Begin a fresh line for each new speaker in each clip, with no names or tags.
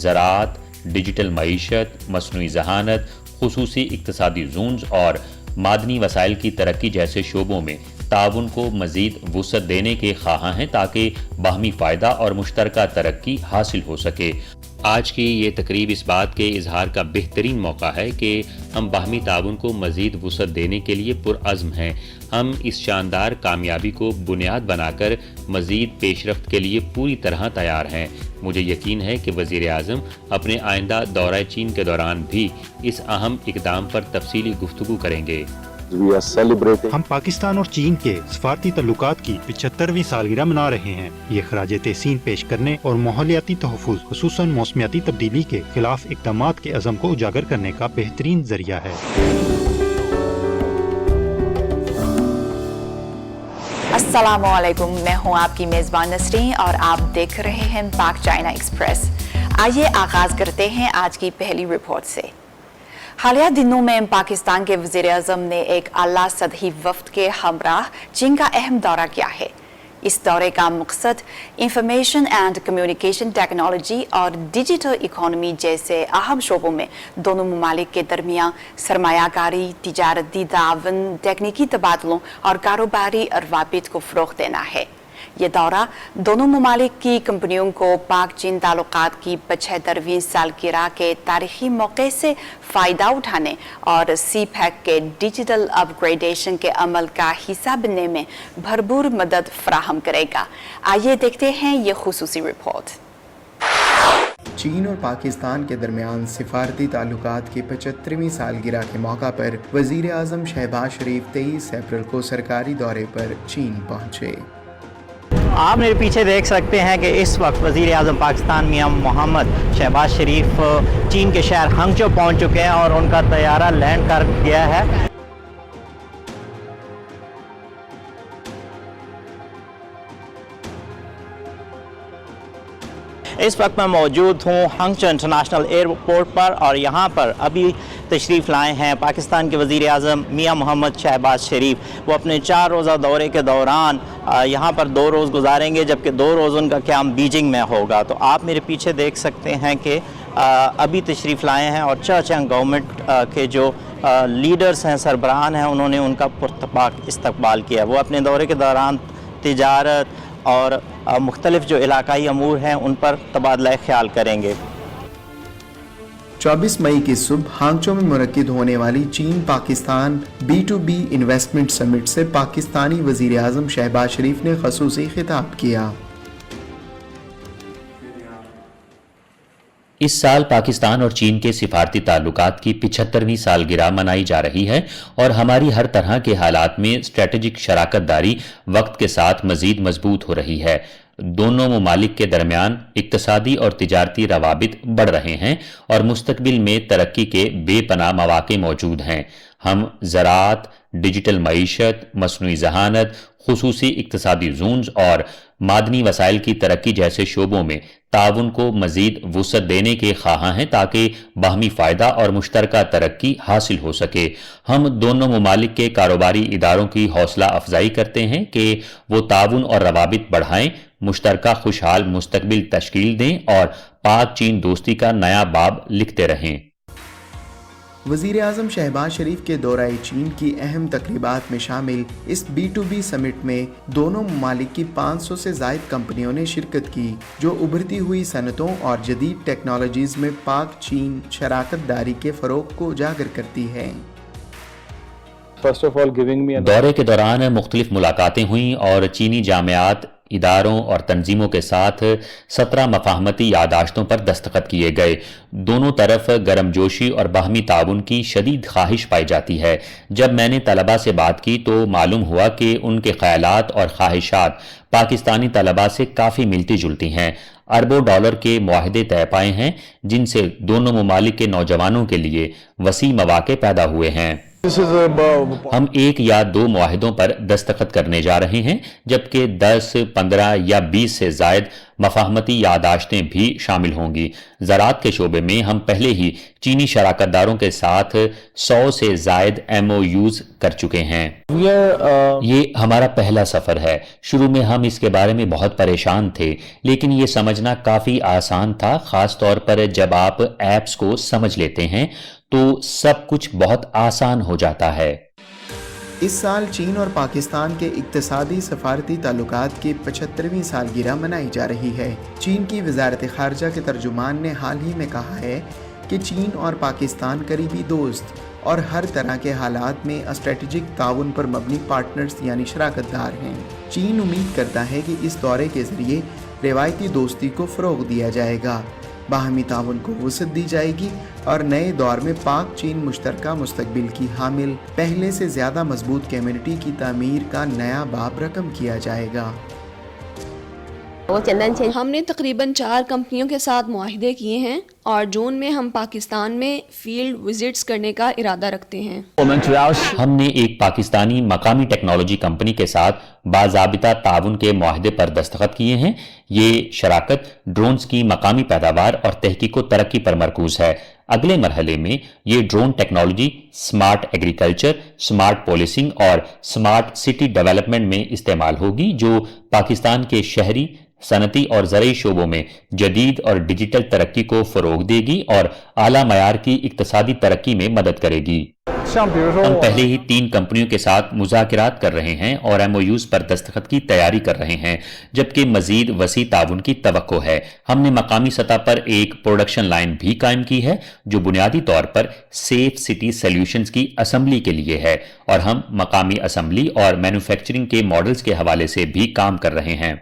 ज़राअत, digital मईशत, मसनूई ज़हानत, खुसूसी इक्तसादी zones और मादनी वसाइल की तरक्की जैसे शोबों में ताउन को मज़ीद वुसअत देने के ख्वाहां हैं ताकि बाहमी फ़ायदा और मुश्तरका तरक्की हासिल हो सके। आज की ये तकरीब इस बात के इजहार का बेहतरीन मौका है कि हम बाहमी ताउन को मज़ीद वुसअत देने के लिए पुरअज़्म हैं। हम इस शानदार कामयाबी को बुनियाद बनाकर मज़ीद पेशरफ्त के लिए पूरी तरह तैयार हैं। मुझे यकीन है कि वज़ीर आज़म अपने आइंदा दौरा चीन के दौरान भी इस अहम इक़दाम पर तफसीली गुफ्तगू करेंगे।
हम पाकिस्तान और चीन के सफारती तल्लुकात की 75वीं सालगिरह मना रहे हैं। ये खराज तहसीन पेश करने और माहौलियाती तहफ़्फ़ुज़ खुसूसन मौसमियाती तब्दीली के खिलाफ इक़दामात के अज़म को उजागर करने का बेहतरीन ज़रिया है।
अस्सलामुअलैकुम, मैं हूँ आपकी मेज़बान नसरीन और आप देख रहे हैं पाक चाइना एक्सप्रेस। आइए आगाज़ करते हैं आज की पहली रिपोर्ट से। हालिया दिनों में पाकिस्तान के वज़ीर आज़म ने एक आला सतही वफ़द के हमराह चीन का अहम दौरा किया है। इस दौरे का मकसद इंफॉर्मेशन एंड कम्युनिकेशन टेक्नोलॉजी और डिजिटल इकोनॉमी जैसे अहम शोबों में दोनों ममालिक के दरमियान सरमायाकारी, तिजारती ताउन, तकनीकी तबादलों और कारोबारी रवाबित को फ़रोग़ देना है। ये दौरा दोनों ममालिक की कंपनियों को पाक चीन ताल्लुकात की 75वीं सालगिरह के तारीखी मौके से फ़ायदा उठाने और CPEC के डिजिटल अपग्रेडेशन के अमल का हिस्सा बनने में भरपूर मदद फराहम करेगा। आइए देखते हैं ये खुसूसी रिपोर्ट।
चीन और पाकिस्तान के दरमियान सिफारती ताल्लुकात की 75वीं सालगिरह के मौका पर वज़ीर आज़म शहबाज शरीफ 23 अप्रैल को सरकारी दौरे पर चीन पहुँचे।
आप मेरे पीछे देख सकते हैं कि इस वक्त वज़ीर आज़म पाकिस्तान मियां मोहम्मद शहबाज शरीफ चीन के शहर हंगचो पहुंच चुके हैं और उनका तैयारा लैंड कर गया है। इस वक्त मैं मौजूद हूँ हंगचो इंटरनेशनल एयरपोर्ट पर और यहाँ पर अभी तशरीफ़ लाए हैं पाकिस्तान के वज़ीर आज़म मियां मोहम्मद शहबाज शरीफ। वो अपने 4 रोज़ा दौरे के दौरान यहाँ पर 2 रोज़ गुजारेंगे, जबकि 2 रोज़ उनका क़याम बीजिंग में होगा। तो आप मेरे पीछे देख सकते हैं कि अभी तशरीफ़ लाए हैं और चंग गवर्नमेंट के जो लीडर्स हैं, सरबराहान हैं, उन्होंने उनका पुरतपाक इस्तकबाल किया। वो अपने दौरे के दौरान तिजारत और मुख्तलिफ जो इलाकाई अमूर हैं उन पर तबादला ख्याल करेंगे।
24 मई की सुबह हांगचो में मुनक्किद होने वाली चीन पाकिस्तान B2B इन्वेस्टमेंट समिट से पाकिस्तानी वज़ीर आज़म शहबाज शरीफ ने ख़ुसूसी खिताब किया।
इस साल पाकिस्तान और चीन के सिफारती ताल्लुकात की 75वीं सालगिरह मनाई जा रही है और हमारी हर तरह के हालात में स्ट्रेटेजिक शराकत दारी वक्त के साथ मजीद मजबूत हो रही है। दोनों ममालिक के दरमियान इक्तसादी और तिजारती रवाबित बढ़ रहे हैं और मुस्तकबिल में तरक्की के बेपनाह मौके मौजूद हैं। हम ज़राअत, डिजिटल मईशत, मसनूई ज़हानत, खुसूसी इक्तसादी ज़ोन्स और मादनी वसाइल की तरक्की जैसे शोबों में ताउन को मज़ीद वुसअत देने के ख्वाहां हैं ताकि बाहमी फ़ायदा और मुश्तरका तरक्की हासिल हो सके। हम दोनों ममालिक के कारोबारी इदारों की हौसला अफजाई करते हैं कि वो ताउन और रवाबित बढ़ाएं, मुश्तरका खुशहाल मुस्तकबिल तश्कील दें और पाक चीन दोस्ती का नया बाब लिखते रहें।
वज़ीर आज़म शहबाज शरीफ के दौरा चीन की अहम तकरीबात में शामिल इस B2B समिट में दोनों ममालिक की 500 से ज़ायद कंपनियों ने शिरकत की, जो उभरती हुई सनतों और जदीद टेक्नोलॉजीज़ में पाक चीन शराकत दारी के फ़रोग़ को उजागर करती है।
दौरे के दौरान मुख्तलिफ मुलाकातें हुई और चीनी जामियात, इदारों और तंजीमों के साथ 17 मफाहमती यादाश्तों पर दस्तखत किए गए। दोनों तरफ गर्मजोशी और बाहमी ताउन की शदीद ख्वाहिश पाई जाती है। जब मैंने तलबा से बात की तो मालूम हुआ कि उनके ख्यालात और ख्वाहिशात पाकिस्तानी तलबा से काफ़ी मिलती जुलती हैं। अरबों डॉलर के मुआहदे तय पाए हैं जिनसे दोनों ममालिक के नौजवानों के लिए वसी मौके पैदा हुए हैं। हम 1 या 2 मुआहिदों पर दस्तखत करने जा रहे हैं, जबकि 10, 15 या 20 से जायद मफाहमती यादाश्तें भी शामिल होंगी। ज़राअत के शोबे में हम पहले ही चीनी शराकतदारों के साथ 100 से ज़ायद MOUs कर चुके हैं। ये हमारा पहला सफ़र है। शुरू में हम इसके बारे में बहुत परेशान थे, लेकिन ये समझना काफ़ी आसान था, ख़ास तौर पर जब आप ऐप्स को समझ लेते हैं तो सब कुछ बहुत आसान हो जाता है।
इस साल चीन और पाकिस्तान के इक्तिसादी सफारती ताल्लुकात की 75वीं सालगिरह मनाई जा रही है। चीन की वजारत खारजा के तर्जुमान ने हाल ही में कहा है कि चीन और पाकिस्तान करीबी दोस्त और हर तरह के हालात में स्ट्रेटेजिक ताउन पर मबनी पार्टनर्स यानी शराकतदार हैं। चीन उम्मीद करता है कि इस दौरे के ज़रिए रिवायती दोस्ती को फ़रोग़ दिया जाएगा, बाहमी ताउन को वसअत दी जाएगी और नए दौर में पाक चीन मुश्तरका मुस्तकबिल की हामिल पहले से ज़्यादा मजबूत कम्युनिटी की तामीर का नया बाब रकम किया जाएगा।
हमने तकरीबन 4 कंपनियों के साथ मुआहिदे किए हैं और जून में हम पाकिस्तान में फील्ड विजिट्स करने का इरादा रखते हैं।
हमने एक पाकिस्तानी मकामी टेक्नोलॉजी कंपनी के साथ बाज़ाबिता ताउन के मुआहिदे पर दस्तखत किए हैं। ये शराकत ड्रोन्स की मकामी पैदावार और तहकीक व तरक्की पर मरकूज है। अगले मरहले में ये drone technology smart agriculture, smart policing और स्मार्ट सिटी डेवलपमेंट में इस्तेमाल होगी, जो पाकिस्तान के शहरी, सनती और ज़रई शोबों में जदीद और डिजिटल तरक्की को फ़रोग़ देगी और आला मयार की इक्तिसादी तरक्की में मदद करेगी। हम पहले ही 3 कंपनियों के साथ मुज़ाकिरात कर रहे हैं और MOUs पर दस्तखत की तैयारी कर रहे हैं, जबकि मज़ीद वसी ताउन की तवक्को है। हमने मकामी सतह पर एक प्रोडक्शन लाइन भी कायम की है, जो बुनियादी तौर पर सेफ सिटी सॉल्यूशंस की असम्बली के लिए है, और हम मकामी असम्बली और मैन्युफैक्चरिंग के मॉडल्स के हवाले से भी काम कर रहे हैं।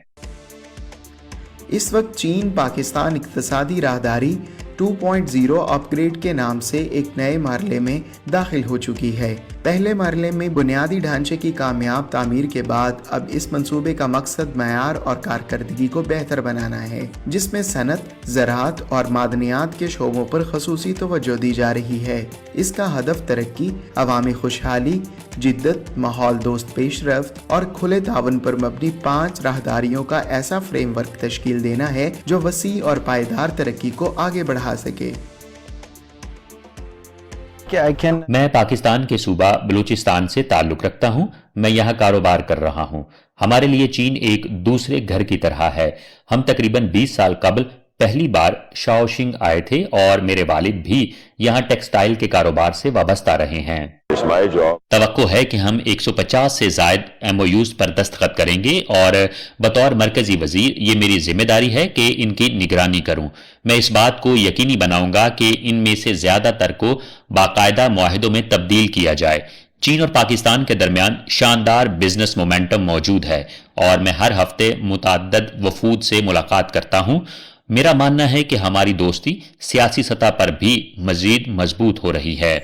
इस वक्त चीन पाकिस्तान इक्तिसादी राहदारी 2.0 अपग्रेड के नाम से एक नए मरहले में दाखिल हो चुकी है। पहले मरहले में बुनियादी ढांचे की कामयाब तामीर के बाद अब इस मंसूबे का मकसद मयार और कारकर्दगी को बेहतर बनाना है, जिसमें सनत, ज़राअत और मादनियात के शोबों पर खसूसी तवज्जो दी जा रही है। इसका हदफ तरक्की, अवामी खुशहाली, जिद्दत, माहौल दोस्त पेशरफ्त और खुले तावन पर मबनी 5 राहदारियों का ऐसा फ्रेमवर्क तश्कील देना है जो वसी और पायदार तरक्की को आगे बढ़ा सके।
मैं पाकिस्तान के सूबा बलूचिस्तान से ताल्लुक़ रखता हूँ। मैं यहाँ कारोबार कर रहा हूँ। हमारे लिए चीन एक दूसरे घर की तरह है। हम तकरीबन 20 साल कबल पहली बार शाओशिंग आए थे और मेरे वालिद भी यहाँ टेक्सटाइल के कारोबार से वाबस्ता रहे हैं। तवक्को है कि हम 150 से ज़ायद MOUs पर दस्तखत करेंगे और बतौर मरकजी वजीर ये मेरी जिम्मेदारी है कि इनकी निगरानी करूं। मैं इस बात को यकीनी बनाऊंगा कि इनमें से ज़्यादातर को बाकायदा मुआहिदों में तब्दील किया जाए। चीन और पाकिस्तान के दरमियान शानदार बिजनेस मोमेंटम मौजूद है और मैं हर हफ्ते मुतअद्दिद वफूद से मुलाकात करता हूँ। मेरा मानना है कि हमारी दोस्ती सियासी सतह पर भी मजीद मजबूत हो रही है।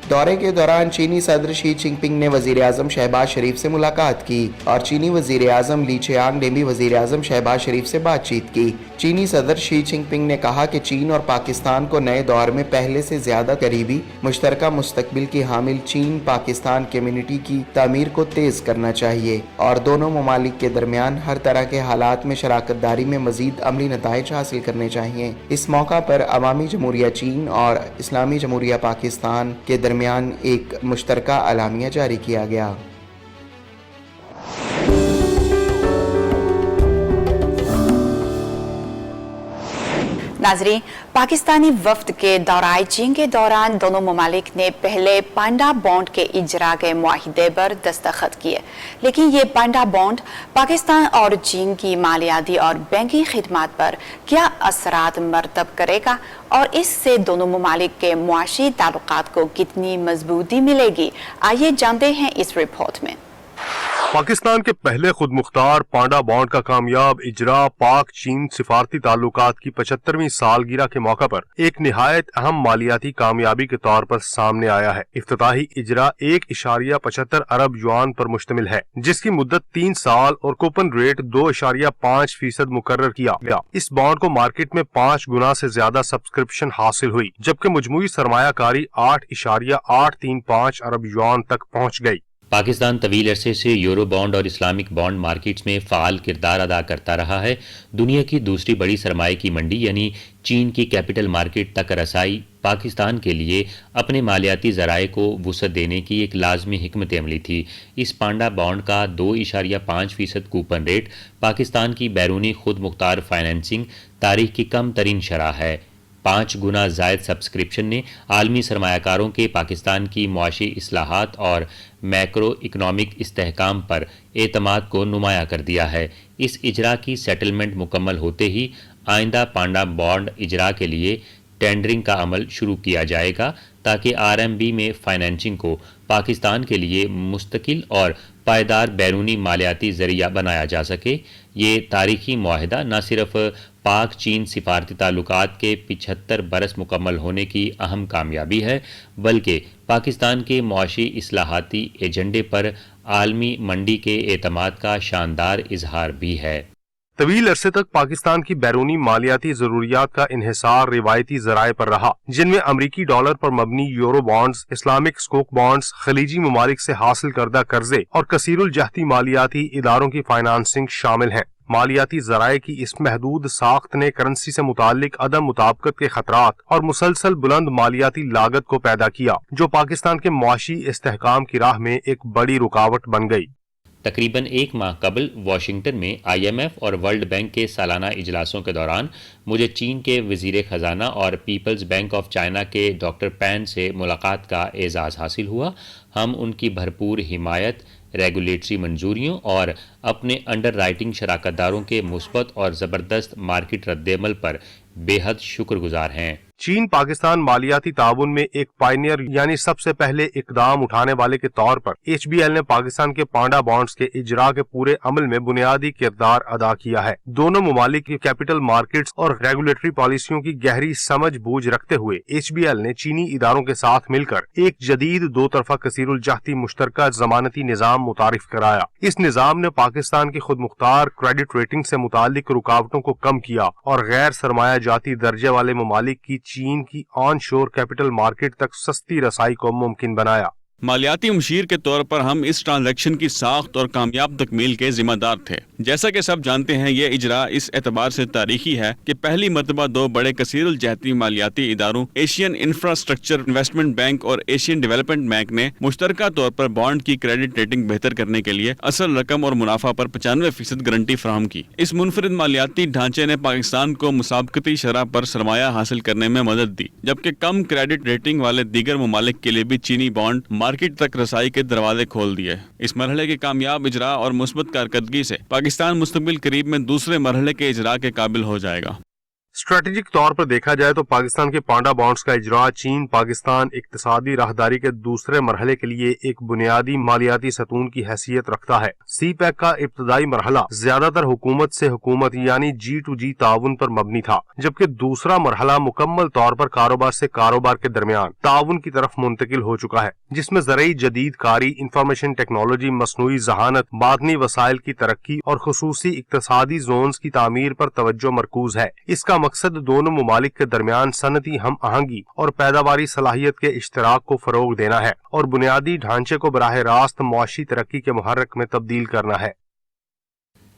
दौरे के दौरान चीनी सदर शी जिनपिंग ने वज़ीर आज़म शहबाज शरीफ से मुलाकात की और चीनी वज़ीर आज़म ली चियांग ने भी वज़ीर आज़म शहबाज शरीफ से बातचीत की। चीनी सदर शी जिनपिंग ने कहा कि चीन और पाकिस्तान को नए दौर में पहले से ज़्यादा करीबी मुश्तरका मुस्तकबिल की हामिल चीन पाकिस्तान कम्युनिटी की तामीर को तेज़ करना चाहिए और दोनों ममालिक के दरमियान हर तरह के हालात में शराकत दारी में मज़ीद अमली नताइज हासिल करने चाहिए। इस मौका पर अवामी जमहूरिया चीन और इस्लामी जमहूरिया पाकिस्तान के दरमियान एक मुश्तरका अलामिया जारी किया गया।
नाज़रीन, पाकिस्तानी वफ्द के दौराए चीन के दौरान दोनों ममालिक ने पहले पांडा बॉन्ड के इजरा के मुआहिदे पर दस्तखत किए, लेकिन ये पांडा बॉन्ड पाकिस्तान और चीन की मालियाती और बैंकिंग खिदमात पर क्या असरात मरतब करेगा और इससे दोनों ममालिक के मुआशी ताल्लुकात को कितनी मजबूती मिलेगी, आइए जानते हैं इस रिपोर्ट में।
पाकिस्तान के पहले खुद मुख्तार पांडा बॉन्ड का कामयाब इजरा पाक चीन सिफारती ताल्लुकात की 75वीं सालगिरह के मौका पर एक निहायत अहम मालियाती कामयाबी के तौर पर सामने आया है। इफ्तिताही इजरा 1.75 अरब युआन पर मुश्तमिल है, जिसकी मुद्दत 3 साल और कूपन रेट 2.5% मुकर्रर किया गया। इस बॉन्ड को मार्केट में 5 गुना से ज्यादा सब्सक्रिप्शन हासिल हुई, जबकि मजमूई सरमायाकारी 8.835 अरब युआन तक पहुँच गयी।
पाकिस्तान तवील अरसे से यूरो बॉन्ड और इस्लामिक बॉन्ड मार्केट्स में फ़ाल किरदार अदा करता रहा है। दुनिया की दूसरी बड़ी सरमाए की मंडी यानी चीन की कैपिटल मार्केट तक रसाई पाकिस्तान के लिए अपने मालियाती ज़राए को वुसअत देने की एक लाजमी हिकमत अमली थी। इस पांडा बॉन्ड का 2.5% कूपन रेट पाकिस्तान की बैरूनी खुद मुख्तार फाइनेंसिंग तारीख की कम तरीन शरह है। 5 गुना ज़ायद सब्सक्रिप्शन ने आलमी सरमायाकारों के पाकिस्तान की मुआशी इस्लाहात और मैक्रो इकनॉमिक इस्तेहकाम पर एतमाद को नुमाया कर दिया है। इस इजरा की सेटलमेंट मुकम्मल होते ही आइंदा पांडा बॉन्ड इजरा के लिए टेंडरिंग का अमल शुरू किया जाएगा ताकि आरएमबी में फाइनेंसिंग को पाकिस्तान के लिए मुस्तकिल और पायदार बैरूनी मालियाती ज़रिया बनाया जा सके। ये तारीखी मुआहदा न सिर्फ पाक चीन सिफारती ताल्लुकात के 75 बरस मुकम्मल होने की अहम कामयाबी है, बल्कि पाकिस्तान के मुआशी इस्लाहाती एजेंडे पर आलमी मंडी के एतमाद का शानदार इजहार भी है।
तवील अरसे तक पाकिस्तान की बैरूनी मालियाती जरूरियात का इन्हिसार रिवायती जराए पर रहा, जिनमें अमरीकी डॉलर पर मबनी यूरो बॉन्ड्स, इस्लामिक स्कोक बॉन्ड्स, खलीजी ममालिक से हासिल करदा कर्जे और कसीरुल जहती मालियाती इदारों की फाइनेंसिंग शामिल हैं। मालियाती जराए की इस महदूद साख्त ने करेंसी से मुतालिक अदम मुताबकत के खतरात और मुसलसल बुलंद मालियाती लागत को पैदा किया, जो पाकिस्तान के मुआशी इस्तेहकाम की राह में एक बड़ी रुकावट बन गई।
तकरीबन एक माह कबल वाशिंगटन में IMF और वर्ल्ड बैंक के सालाना इजलासों के दौरान मुझे चीन के वज़ीर ख़जाना और पीपल्स बैंक ऑफ चाइना के डॉक्टर पैन से मुलाकात का एजाज़ हासिल हुआ। हम उनकी भरपूर हिमायत, रेगुलेटरी मंजूरियों और अपने अंडर राइटिंग शराकतदारों के मुस्बत और ज़बरदस्त मार्केट रद्देमल पर बेहद शुक्रगुजार हैं।
चीन पाकिस्तान मालियाती ताउन में एक पायनियर यानी सबसे पहले इकदाम उठाने वाले के तौर पर HBL ने पाकिस्तान के पांडा बॉन्ड्स के इजरा के पूरे अमल में बुनियादी किरदार अदा किया है। दोनों ममालिक की कैपिटल मार्केट्स और रेगुलेटरी पॉलिसियों की गहरी समझ बूझ रखते हुए HBL ने चीनी इदारों के साथ मिलकर एक जदीद दो तरफा कसीरुल जहती मुश्तरका जमानती निजाम मुतारिफ कराया। इस निजाम ने पाकिस्तान की खुद मुख्तार क्रेडिट रेटिंग से मुतालिक रुकावटों को कम किया और गैर सरमाया जाती दर्जे वाले ममालिक की चीन की ऑन शोर कैपिटल मार्केट तक सस्ती रसाई को मुमकिन बनाया।
मालियाती मुशीर के तौर पर हम इस ट्रांजैक्शन की साख्त और कामयाब तकमील के जिम्मेदार थे। जैसा कि सब जानते हैं, ये इजरा इस एतबार से तारीखी है कि पहली मरतबा दो बड़े कसीरुल जहती मालियाती इदारों एशियन इंफ्रास्ट्रक्चर इन्वेस्टमेंट बैंक और एशियन डेवलपमेंट बैंक ने मुश्तरका तौर पर बॉन्ड की क्रेडिट रेटिंग बेहतर करने के लिए असल रकम और मुनाफा पर 95% गारंटी फराहम की। इस मुनफरिद मालियाती ढांचे ने पाकिस्तान को मुसाबकती शरह पर सरमाया हासिल करने में मदद दी, जबकि कम क्रेडिट रेटिंग वाले दीगर ममालिक के लिए भी चीनी बॉन्ड मार्केट तक रसाई के दरवाजे खोल दिए। इस मरहले के कामयाब इजरा और मुस्बत कारकर्दगी से पाकिस्तान मुस्तकबिल करीब में दूसरे मरहले के इजरा के काबिल हो जाएगा।
स्ट्रेटेजिक तौर पर देखा जाए तो पाकिस्तान के पांडा बॉन्ड्स का इजरा चीन पाकिस्तान इक्तिसादी राहदारी के दूसरे मरहले के लिए एक बुनियादी मालियाती सतून की हैसियत रखता है। CPEC का इब्तदाई मरहला ज्यादातर हुकूमत से हुकूमत यानी G2G ताउन पर मबनी था, जबकि दूसरा मरहला मुकम्मल तौर पर कारोबार से कारोबार के दरमियान ताउन की तरफ मुंतकिल हो चुका है, जिसमें ज़रई जदीद कारी, इंफॉर्मेशन टेक्नोलॉजी, मसनूई जहानत, बादनी वसाइल की तरक्की और खुसूसी इक्तिसादी जोन्स की तामीर पर तवज्जो मरकूज है। इसका मकसद दोनों ममालिक के दरमियान सनती हम आहंगी और पैदावारी सलाहियत के इश्तराक को फरोग देना है और बुनियादी ढांचे को बराह रास्त मुआशी तरक्की के मुहर्रक में तब्दील करना है।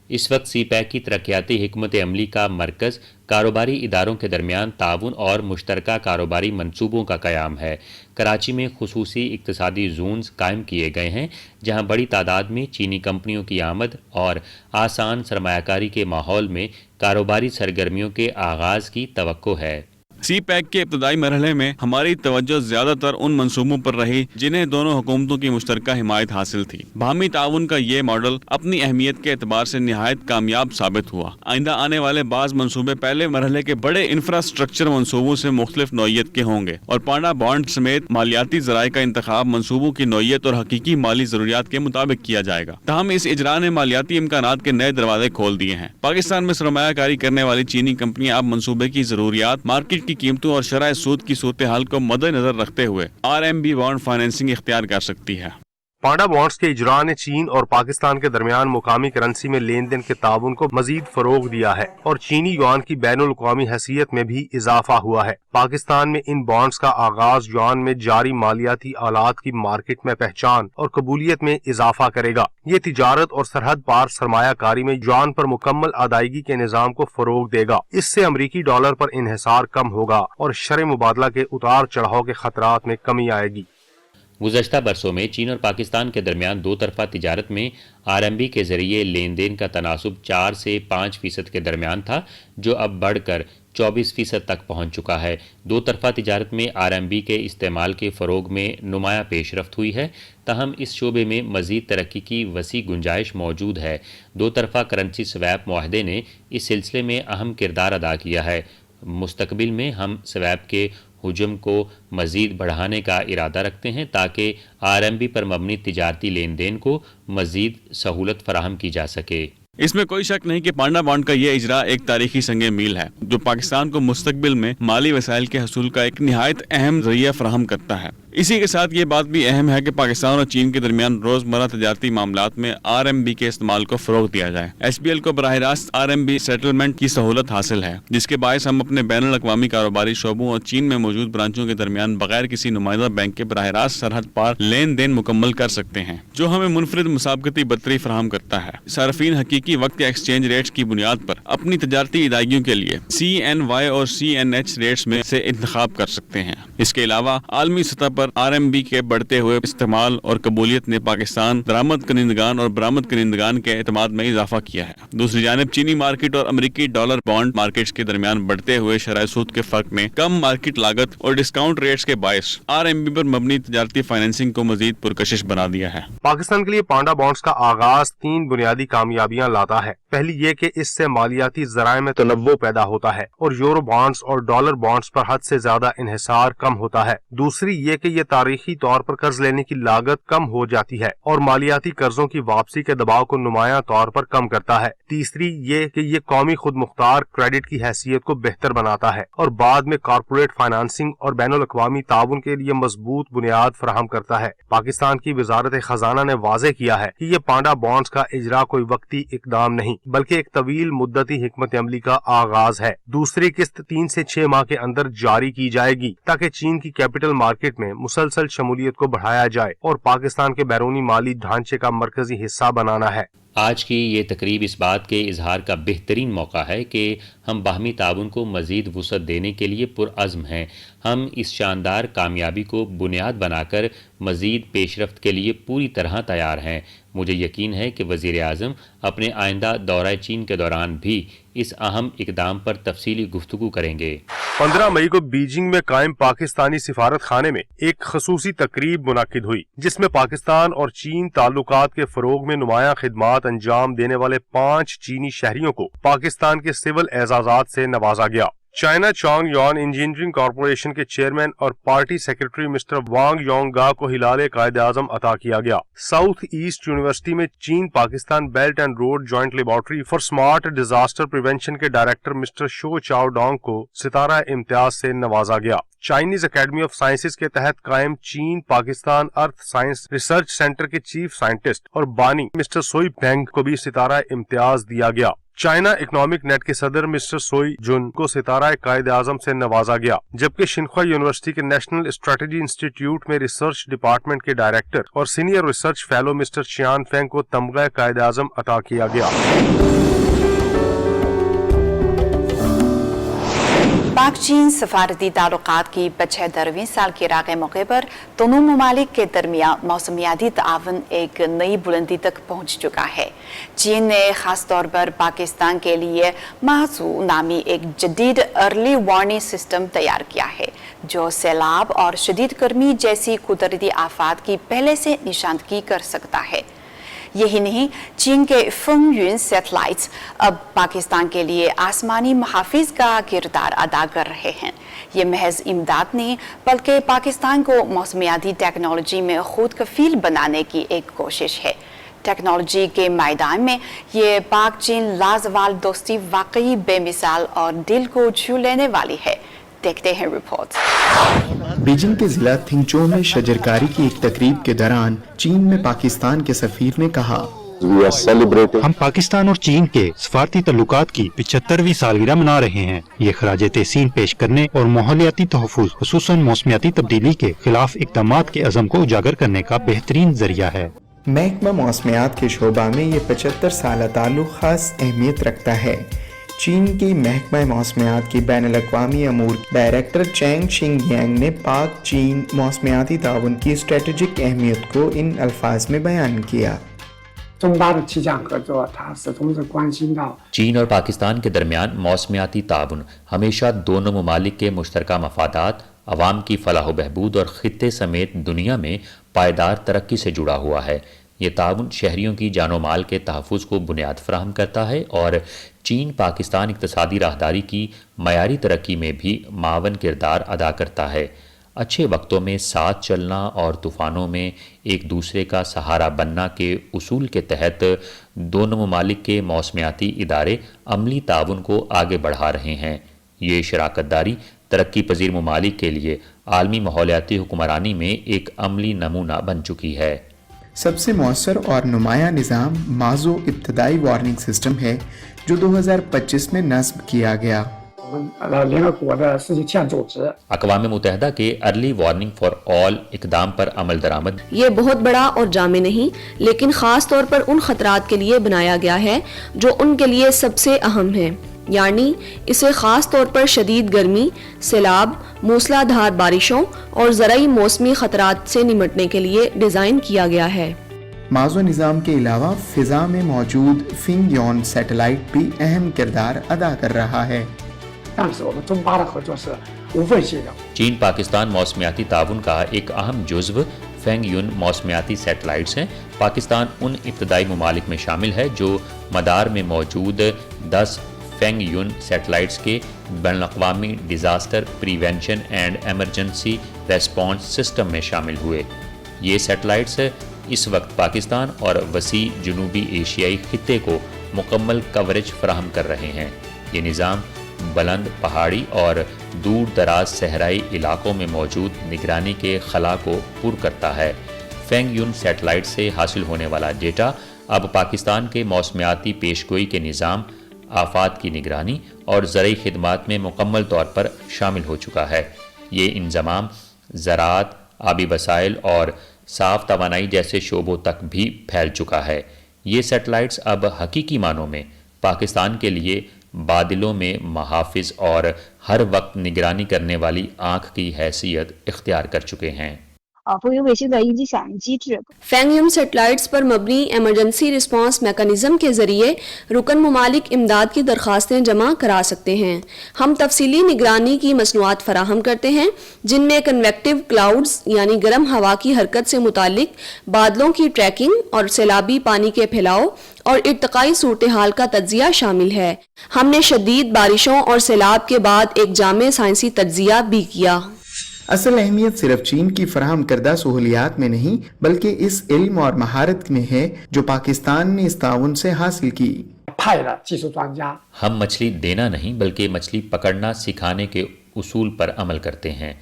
इस वक्त CPEC की तरक्याती हिकमत अमली का मरकज़ कारोबारी इदारों के दरमियान ताउन और मुश्तरका कारोबारी मंसूबों का क़याम है। कराची में खुसूसी इक्तिसादी जोन्स कायम किए गए हैं, जहां बड़ी तादाद में चीनी कंपनियों की आमद और आसान सरमायाकारी के माहौल में कारोबारी सरगर्मियों के आगाज़ की तवक्को है।
CPEC के इब्तदाई मरहले में हमारी तवज्जो ज्यादातर उन मंसूबों पर रही जिन्हें दोनों हुकूमतों की मुश्तरका हिमायत हासिल थी। बाहमी ताउन का ये मॉडल अपनी अहमियत के एतबार से निहायत कामयाब साबित हुआ। आइंदा आने वाले बाज़ मंसूबे पहले मरहले के बड़े इंफ्रास्ट्रक्चर मंसूबों से मुख्तलिफ नौइयत के होंगे और पांडा बॉन्ड समेत मालियाती ज़राए का इंतखाब मंसूबों की नौइयत और हकीकी माली ज़रूरियात के मुताबिक किया जाएगा। ताहम इस इजरा ने मालियाती इम्कानात के नए दरवाजे खोल दिए हैं। पाकिस्तान में सरमायाकारी करने वाली चीनी कंपनियां अब मंसूबे की ज़रूरियात, मार्केट की कीमतों और शरह सूद की सूरत हाल को मद्देनजर रखते हुए RMB बॉन्ड फाइनेंसिंग इख्तियार कर सकती है।
پانڈا بانڈز کے اجراء نے چین اور پاکستان کے درمیان مقامی کرنسی میں لین دین کے تعاون کو مزید فروغ دیا ہے اور چینی یوان کی بین الاقوامی حیثیت میں بھی اضافہ ہوا ہے۔ پاکستان میں ان بانڈز کا آغاز یوان میں جاری مالیاتی آلات کی مارکیٹ میں پہچان اور قبولیت میں اضافہ کرے گا۔ یہ تجارت اور سرحد پار سرمایہ کاری میں یوان پر مکمل ادائیگی کے نظام کو فروغ دے گا۔ اس سے امریکی ڈالر پر انحصار کم ہوگا اور شرح مبادلہ کے اتار چڑھاؤ کے خطرات میں کمی آئے گی۔
گزشتہ برسوں میں چین اور پاکستان کے درمیان دو طرفہ تجارت میں RMB کے ذریعے لین دین کا تناسب 4 سے 5% کے درمیان تھا، جو اب بڑھ کر 24% تک پہنچ چکا ہے۔ دو طرفہ تجارت میں RMB کے استعمال کے فروغ میں نمایاں پیش رفت ہوئی ہے، تاہم اس شعبے میں مزید ترقی کی وسیع گنجائش موجود ہے۔ دو طرفہ کرنسی سویپ معاہدے نے اس سلسلے میں اہم کردار ادا کیا ہے۔ مستقبل میں ہم سویپ کے حجم کو مزید بڑھانے کا ارادہ رکھتے ہیں تاکہ RMB پر مبنی تجارتی لین دین کو مزید سہولت فراہم کی جا سکے۔
اس میں کوئی شک نہیں کہ پانڈا بانڈ کا یہ اجراء ایک تاریخی سنگ میل ہے جو پاکستان کو مستقبل میں مالی وسائل کے حصول کا ایک نہایت اہم ذریعہ فراہم کرتا ہے۔ اسی کے ساتھ یہ بات بھی اہم ہے کہ پاکستان اور چین کے درمیان روزمرہ تجارتی معاملات میں RMB کے استعمال کو فروغ دیا جائے۔ SBL کو براہ راست RMB سیٹلمنٹ کی سہولت حاصل ہے، جس کے باعث ہم اپنے بین الاقوامی کاروباری شعبوں اور چین میں موجود برانچوں کے درمیان بغیر کسی نمائندہ بینک کے براہ راست سرحد پار لین دین مکمل کر سکتے ہیں، جو ہمیں منفرد مسابقتی برتری فراہم کرتا ہے۔ صارفین حقیقی وقت یا ایکسچینج ریٹس کی بنیاد پر اپنی تجارتی ادائیگیوں کے لیے CNY اور CNH ریٹس میں سے انتخاب کر سکتے ہیں۔ اس کے علاوہ عالمی سطح پر RMB کے بڑھتے ہوئے استعمال اور قبولیت نے پاکستان درآمد کنندگان اور برآمد کنندگان کے اعتماد میں اضافہ کیا ہے۔ دوسری جانب چینی مارکیٹ اور امریکی ڈالر بانڈ مارکیٹس کے درمیان بڑھتے ہوئے شرح سود کے فرق نے کم مارکیٹ لاگت اور ڈسکاؤنٹ ریٹس کے باعث RMB پر مبنی تجارتی فائنینسنگ کو مزید پرکشش بنا دیا ہے۔
پاکستان کے لیے پانڈا بانڈز کا آغاز 3 بنیادی کامیابیاں لاتا ہے۔ پہلی یہ کہ اس سے مالیاتی ذرائع میں تنوع پیدا ہوتا ہے اور یورو بانڈز اور ڈالر بانڈز پر حد سے زیادہ انحصار کم ہوتا ہے۔ دوسری یہ کہ یہ تاریخی طور پر قرض لینے کی لاگت کم ہو جاتی ہے اور مالیاتی قرضوں کی واپسی کے دباؤ کو نمایاں طور پر کم کرتا ہے۔ تیسری یہ کہ یہ قومی خود مختار کریڈٹ کی حیثیت کو بہتر بناتا ہے اور بعد میں کارپوریٹ فائنانسنگ اور بین الاقوامی تعاون کے لیے مضبوط بنیاد فراہم کرتا ہے۔ پاکستان کی وزارت خزانہ نے واضح کیا ہے کہ یہ پانڈا بانڈز کا اجراء کوئی وقتی اقدام نہیں بلکہ ایک طویل مدتی حکمت عملی کا آغاز ہے۔ دوسری قسط 3 سے 6 ماہ کے اندر جاری کی جائے گی تاکہ چین کی کیپٹل مارکیٹ میں مسلسل شمولیت کو بڑھایا جائے اور پاکستان کے بیرونی مالی ڈھانچے کا مرکزی حصہ بنانا ہے۔
آج کی یہ تقریب اس بات کے اظہار کا بہترین موقع ہے کہ ہم باہمی تعاون کو مزید وسعت دینے کے لیے پرعزم ہیں۔ ہم اس شاندار کامیابی کو بنیاد بنا کر مزید پیش رفت کے لیے پوری طرح تیار ہیں۔ مجھے یقین ہے کہ وزیر اعظم اپنے آئندہ دورہ چین کے دوران بھی اس اہم اقدام پر تفصیلی گفتگو کریں گے۔
15 مئی کو بیجنگ میں قائم پاکستانی سفارت خانے میں ایک خصوصی تقریب منعقد ہوئی جس میں پاکستان اور چین تعلقات کے فروغ میں نمایاں خدمات انجام دینے والے 5 چینی شہریوں کو پاکستان کے سول اعزازات سے نوازا گیا۔ چائنا چانگ یون انجینئرنگ کارپوریشن کے چیئرمین اور پارٹی سیکرٹری مسٹر وانگ یونگ گا کو ہلال قائد اعظم عطا کیا گیا۔ ساؤتھ ایسٹ یونیورسٹی میں چین Pakistan belt and road joint laboratory for smart disaster prevention کے director mister Xu Chao Dong کو ستارہ امتیاز سے نوازا گیا۔ چائنیز اکیڈمی آف سائنسز کے تحت قائم چین پاکستان ارتھ سائنس ریسرچ سینٹر کے چیف سائنٹسٹ اور بانی مسٹر سوئی پینگ کو بھی ستارہ امتیاز دیا گیا۔ چائنا اکنامک نیٹ کے صدر مسٹر سوئی جن کو ستارہ قائد اعظم سے نوازا گیا، جبکہ شنخوا یونیورسٹی کے نیشنل اسٹریٹجی انسٹیٹیوٹ میں ریسرچ ڈپارٹمنٹ کے ڈائریکٹر اور senior research fellow mister Qian Feng کو تمغہ قائد اعظم عطا کیا گیا۔
پاک چین سفارتی تعلقات کی 75ویں سالگرہ کے موقع پر دونوں ممالک کے درمیان موسمیاتی تعاون ایک نئی بلندی تک پہنچ چکا ہے۔ چین نے خاص طور پر پاکستان کے لیے محسو نامی ایک جدید ارلی وارننگ سسٹم تیار کیا ہے جو سیلاب اور شدید گرمی جیسی قدرتی آفات کی پہلے سے نشاندہی کر سکتا ہے۔ یہی نہیں، چین کے فنگ یون سیٹلائٹس اب پاکستان کے لیے آسمانی محافظ کا کردار ادا کر رہے ہیں۔ یہ محض امداد نہیں بلکہ پاکستان کو موسمیاتی ٹیکنالوجی میں خود کفیل بنانے کی ایک کوشش ہے۔ ٹیکنالوجی کے میدان میں یہ پاک چین لازوال دوستی واقعی بے مثال اور دل کو چھو لینے والی ہے۔ देखते हैं रिपोर्ट।
बीजिंग के जिला थिंगचो में शजरकारी की एक तकरीब के दौरान चीन में पाकिस्तान के सफीर ने कहा,
हम पाकिस्तान और चीन के सफारती तल्लुकात की 75वीं सालगिरह मना रहे हैं। ये खराज तहसीन पेश करने और माहौलियाती तहफ़्फ़ुज़ खुसूसन मौसमियाती तब्दीली के खिलाफ इक़दामात के अज़म को उजागर करने का बेहतरीन जरिया है।
महकमा मौसमियात के शोबा में ये 75 साल ताल्लुक़ ख़ास अहमियत रखता है। चीन की महकमा मौसमियात की बैनुल-अक़वामी अमूर डायरेक्टर चैंग शिंग यांग ने पाक चीन मौसमियाती ताउन की स्ट्रेटेजिक अहमियत को इन अल्फाज में बयान किया।
चीन और पाकिस्तान के दरमियान मौसमियाती ताउन हमेशा दोनों ममालिक के मुश्तरका मफादात, अवाम की फलाह व बहबूद और ख़ित्ते समेत दुनिया में पायदार तरक्की से जुड़ा हुआ है। ये ताउन शहरियों की जानो माल के तहफ़्फ़ुज़ को बुनियाद फराहम करता है और चीन पाकिस्तान इक़्तिसादी राहदारी की मयारी तरक्की में भी मावन किरदार अदा करता है। अच्छे वक्तों में साथ चलना और तूफ़ानों में एक दूसरे का सहारा बनना के उसूल के तहत दोनों ममालिक के मौसमियाती इदारे अमली ताउन को आगे बढ़ा रहे हैं। ये शराकतदारी तरक्की पजीर ममालिक के लिए आलमी माहौलियाती हुक्मरानी में एक अमली नमूना बन चुकी है।
सबसे मौसर और नुमाया निज़ाम माज़ो इब्तदाई वार्निंग सिस्टम है जो 2025 में नस्ब किया गया।
अक़वाम मुत्तहिदा के अर्ली वार्निंग फॉर ऑल इक़दाम पर अमल दरामद।
ये बहुत बड़ा और जामे नहीं, लेकिन ख़ास तौर पर उन ख़तरात के लिए बनाया गया है जो उनके लिए सबसे अहम है, यानी इसे ख़ास तौर पर शदीद गर्मी, सैलाब, मूसलाधार बारिशों और ज़राई मौसमी ख़तरात से निमटने के लिए डिज़ाइन किया गया है।
माज़ो निज़ाम के अलावा फ़िज़ा में मौजूद फिंगयोन सैटेलाइट भी अहम किरदार अदा कर रहा है।
चीन पाकिस्तान मौसमियाती ताउन का एक अहम जुज़्व फेंगयुन मौसमियाती सैटेलाइट्स हैं। पाकिस्तान उन इब्तदाई ममालिक में शामिल है जो मदार में मौजूद 10 फेंगयुन सैटेलाइट्स के बैनुल-अक़वामी disaster prevention and emergency response system में शामिल हुए। ये सैटेलाइट्स इस वक्त पाकिस्तान और वसी जनूबी एशियाई खित्ते को मुकम्मल कवरेज फराहम कर रहे हैं। ये निज़ाम बुलंद पहाड़ी और दूर दराज सहराई इलाकों में मौजूद निगरानी के खला को पुर करता है। फेंगयुन सैटेलाइट से हासिल होने वाला डेटा अब पाकिस्तान के मौसमियाती पेशगोई के निज़ाम, आफात की निगरानी और ज़रई खिदमात में मुकम्मल तौर पर शामिल हो चुका है। ये इंज़माम ज़राअत, आबी वसाइल और साफ़ तवानाई जैसे शोबों तक भी फैल चुका है। ये सैटेलाइट्स अब हकीकी मानों में पाकिस्तान के लिए बादलों में महाफिज और हर वक्त निगरानी करने वाली आँख की हैसियत इख्तियार कर चुके हैं।
फेंगयुन सैटेलाइट्स पर मबनी एमरजेंसी रिस्पांस मैकेनिज्म के जरिए रुकन ममालिक इमदाद की दरख्वास्तें जमा करा सकते हैं। हम तफसीली निगरानी की मसनूआत फराहम करते हैं जिनमें कन्वेक्टिव क्लाउड्स यानी गर्म हवा की हरकत से मुतालिक बादलों की ट्रैकिंग और सैलाबी पानी के फैलाव और इर्तकाई सूरत हाल का तज्जिया शामिल है। हमने शदीद बारिशों और सैलाब के बाद एक जामे साइंसी तज्जिया भी किया।
असल अहमियत सिर्फ चीन की फराहम करदा सहूलियात में नहीं बल्कि इस इल्म और महारत में है जो पाकिस्तान ने इस ताउन से हासिल की।
हम मछली देना नहीं बल्कि मछली पकड़ना सिखाने के उसूल पर अमल करते हैं।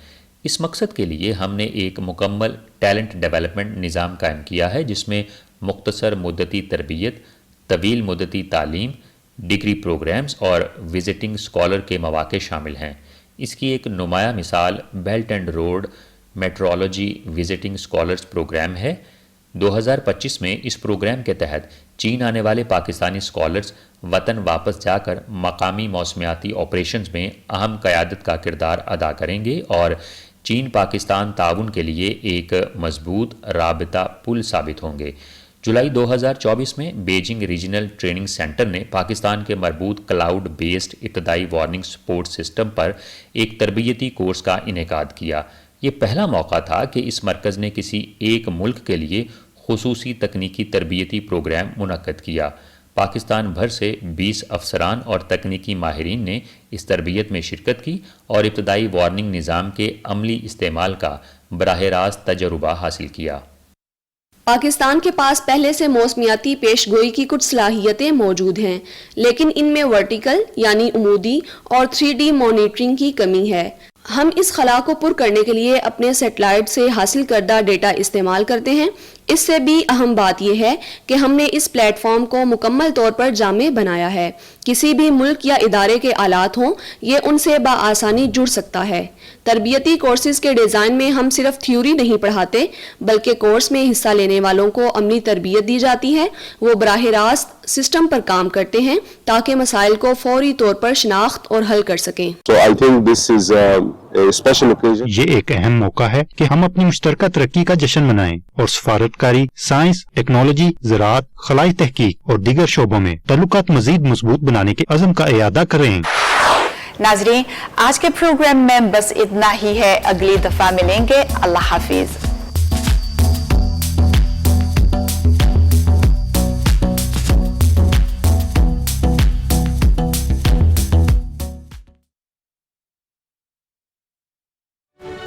इस मकसद के लिए हमने एक मुकम्मल टैलेंट डेवलपमेंट निज़ाम कायम किया है जिसमें मुख्तसर मुद्दती तरबियत, तवील मुद्दती तालीम, डिग्री प्रोग्राम्स और विजिटिंग स्कॉलर के मौक़े शामिल हैं। इसकी एक नुमाया मिसाल belt and road metrology visiting scholars programme है। 2025 में इस प्रोग्राम के तहत चीन आने वाले पाकिस्तानी स्कॉलर्स वतन वापस जाकर मकामी मौसमियाती ऑपरेशंस में अहम क़यादत का किरदार अदा करेंगे और चीन पाकिस्तान ताउन के लिए एक मजबूत राबिता पुल साबित होंगे। जुलाई 2024 में बीजिंग रीजनल ट्रेनिंग सेंटर ने पाकिस्तान के मरबूत क्लाउड बेस्ड इब्तदाई वार्निंग सपोर्ट सिस्टम पर एक तरबियती कोर्स का इनेकाद किया। ये पहला मौका था कि इस मरकज़ ने किसी एक मुल्क के लिए खुसूसी तकनीकी तरबियती प्रोग्राम मुनक्कद किया। पाकिस्तान भर से 20 अफसरान और तकनीकी माहिरीन ने इस तरबियत में शिरकत की और इब्तदाई वार्निंग निज़ाम के अमली इस्तेमाल का बराह रास्त तजुर्बा हासिल किया।
पाकिस्तान के पास पहले से मौसमियाती पेशगोई की कुछ सलाहियतें मौजूद हैं, लेकिन इनमें वर्टिकल यानी उमूदी और 3D मॉनिटरिंग की कमी है। ہم اس خلا کو پر کرنے کے لیے اپنے سیٹلائٹ سے حاصل کردہ ڈیٹا استعمال کرتے ہیں۔ اس سے بھی اہم بات یہ ہے کہ ہم نے اس پلیٹ فارم کو مکمل طور پر جامع بنایا ہے۔ کسی بھی ملک یا ادارے کے آلات ہوں، یہ ان سے بآسانی جڑ سکتا ہے۔ تربیتی کورسز کے ڈیزائن میں ہم صرف تھیوری نہیں پڑھاتے، بلکہ کورس میں حصہ لینے والوں کو عملی تربیت دی جاتی ہے۔ وہ براہ راست سسٹم پر کام کرتے ہیں تاکہ مسائل کو فوری طور پر شناخت اور حل کر سکیں۔
یہ ایک اہم موقع ہے کہ ہم اپنی مشترکہ ترقی کا جشن منائیں اور سفارتکاری، سائنس، ٹیکنالوجی، زراعت، خلائی تحقیق اور دیگر شعبوں میں تعلقات مزید مضبوط بنانے کے عزم کا اعادہ کریں۔
ناظرین، آج کے پروگرام میں بس اتنا ہی ہے۔ اگلی دفعہ ملیں گے۔ اللہ حافظ۔